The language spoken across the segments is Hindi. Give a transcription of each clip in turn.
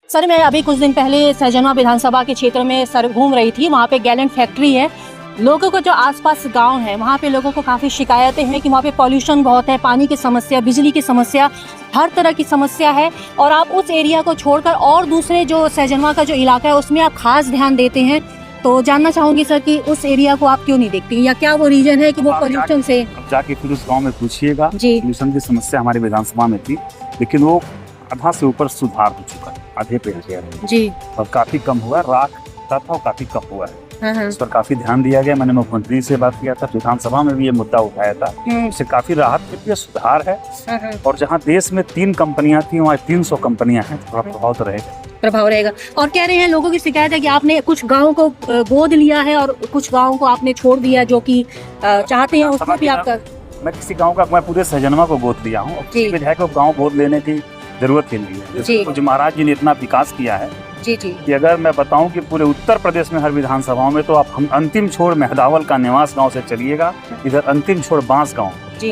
सर मैं अभी कुछ दिन पहले सहजनवा विधानसभा के क्षेत्र में सर घूम रही थी। वहाँ पे गैलेंट फैक्ट्री है। लोगों को जो आसपास गांव है वहाँ पे लोगों को काफ़ी शिकायतें हैं कि वहाँ पे पॉल्यूशन बहुत है, पानी की समस्या, बिजली की समस्या, हर तरह की समस्या है। और आप उस एरिया को छोड़कर और दूसरे जो सहजनवा का जो इलाका है उसमें आप खास ध्यान देते हैं। तो जानना चाहूँगी सर कि उस एरिया को आप क्यों नहीं देखती, या क्या वो रीजन है कि वो पॉल्यूशन से? अब जाके फिर उस गाँव में पूछिएगा। जी। पॉल्यूशन की समस्या हमारे विधानसभा में थी, लेकिन वो आधा से ऊपर सुधार हो चुका है, आधे पे है जी। और काफी कम हुआ, राख था और काफी कम हुआ है। हाँ। इस पर काफी ध्यान दिया गया। मैंने मुख्यमंत्री से बात किया था, विधानसभा में भी ये मुद्दा उठाया था। इससे काफी राहत मिली है, सुधार है। और जहाँ देश में 3 कंपनियां थी वहाँ 300 कंपनियां हैं, थोड़ा प्रभाव रहेगा। और कह रहे हैं लोगों की शिकायत है कि आपने कुछ गाँव को गोद लिया है और कुछ गाँव को आपने छोड़ दिया, जो कि चाहते हैं उसको भी आपका। मैं किसी गाँव का, मैं पूरे सहजनवा को गोद लिया हूँ। विधायक को गाँव गोद लेने की जरूरत ही नहीं है। कुछ महाराज जी ने इतना विकास किया है जी कि अगर मैं बताऊं कि पूरे उत्तर प्रदेश में हर विधानसभाओं में, तो आप हम अंतिम छोर मेहदावल का निवास गांव से चलिएगा, इधर अंतिम छोर बांस गांव जी,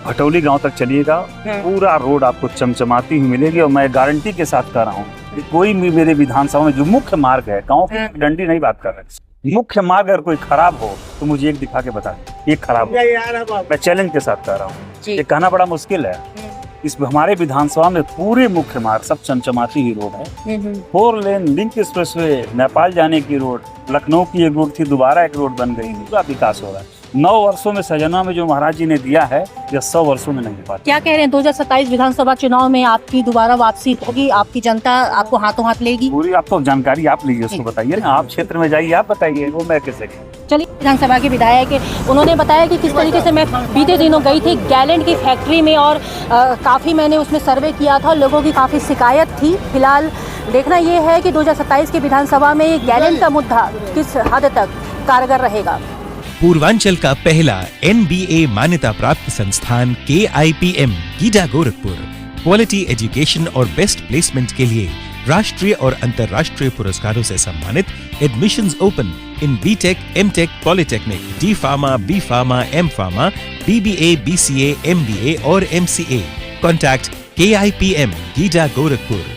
भटौली गांव तक चलिएगा, पूरा रोड आपको चमचमाती हुई मिलेगी। और मैं गारंटी के साथ कह रहा हूँ कि कोई भी मेरे विधानसभा में जो मुख्य मार्ग है, गाँव की डंडी नहीं बात कर रहे, मुख्य मार्ग अगर कोई खराब हो तो मुझे एक दिखा के बता दें, एक खराब हो। मैं चैलेंज के साथ कह रहा हूँ, ये कहना बड़ा मुश्किल है। इस हमारे विधानसभा में पूरे मुख्य मार्ग सब चमचमाती ही रोड है। 4 लेन लिंक एक्सप्रेसवे, नेपाल जाने की रोड, लखनऊ की एक रोड थी, दोबारा एक रोड बन गई, पूरा विकास हो रहा है। 9 वर्षों में सहजनवा में जो महाराज जी ने दिया है, यह 100 वर्षों में नहीं पाया। क्या कह रहे हैं 2027 विधानसभा चुनाव में आपकी दोबारा वापसी होगी? आपकी जनता आपको हाथों हाथ लेगी? पूरी आपको जानकारी आप लीजिए, उसको बताइए ना, आप क्षेत्र में जाइए, आप बताइए, वो मैं कैसे। चलिए, विधानसभा के विधायक उन्होंने बताया कि किस तरीके से मैं बीते दिनों गई थी गैलेंट की फैक्ट्री में और काफ़ी मैंने उसमें सर्वे किया था, लोगों की काफ़ी शिकायत थी। फिलहाल देखना ये है कि 2027 की विधानसभा में गैलेंट का मुद्दा किस हद तक कारगर रहेगा। पूर्वांचल का पहला NBA मान्यता प्राप्त संस्थान KIPM GIDA Gorakhpur quality education और बेस्ट प्लेसमेंट के लिए राष्ट्रीय और अंतर्राष्ट्रीय पुरस्कारों से सम्मानित। Admissions open in BTech, MTech, polytechnic, D Pharma, B Pharma, M Pharma, BBA, BCA, MBA और MCA। Contact KIPM GIDA Gorakhpur.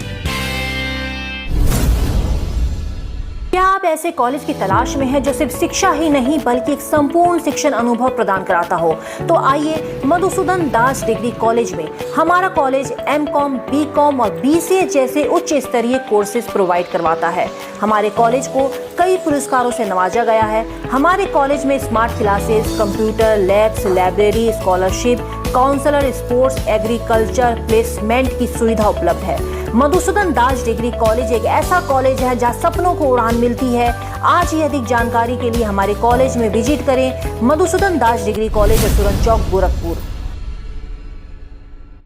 क्या आप ऐसे कॉलेज की तलाश में हैं जो सिर्फ शिक्षा ही नहीं बल्कि एक संपूर्ण शिक्षण अनुभव प्रदान कराता हो? तो आइए मधुसूदन दास डिग्री कॉलेज में। हमारा कॉलेज MCOM, BCOM और BCA जैसे उच्च स्तरीय कोर्सेज प्रोवाइड करवाता है। हमारे कॉलेज को कई पुरस्कारों से नवाजा गया है। हमारे कॉलेज में smart classes, computer labs, library, scholarship, counsellor, sports, agriculture, placement की सुविधा उपलब्ध है। मधुसूदन दास डिग्री कॉलेज एक ऐसा कॉलेज है जहां सपनों को उड़ान मिलती है। आज ही अधिक जानकारी के लिए हमारे कॉलेज में विजिट करें। मधुसूदन दास डिग्री कॉलेज, सुरन चौक, गोरखपुर।